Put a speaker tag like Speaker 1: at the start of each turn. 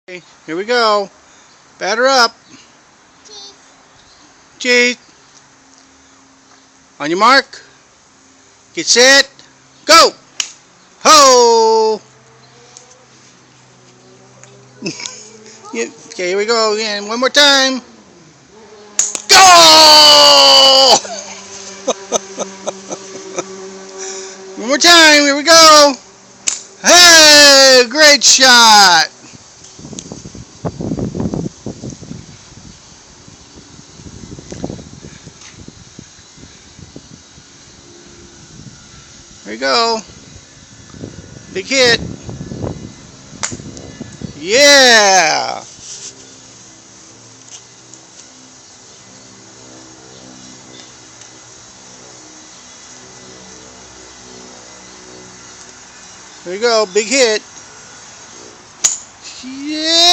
Speaker 1: Okay, here we go. Batter up. Cheese. On your mark. Get set. Go. Ho. Okay, here we go again. One more time. Go. One more time. Here we go. Hey, great shot. Here we go. Big hit. Yeah. Here we go. Big hit. Yeah.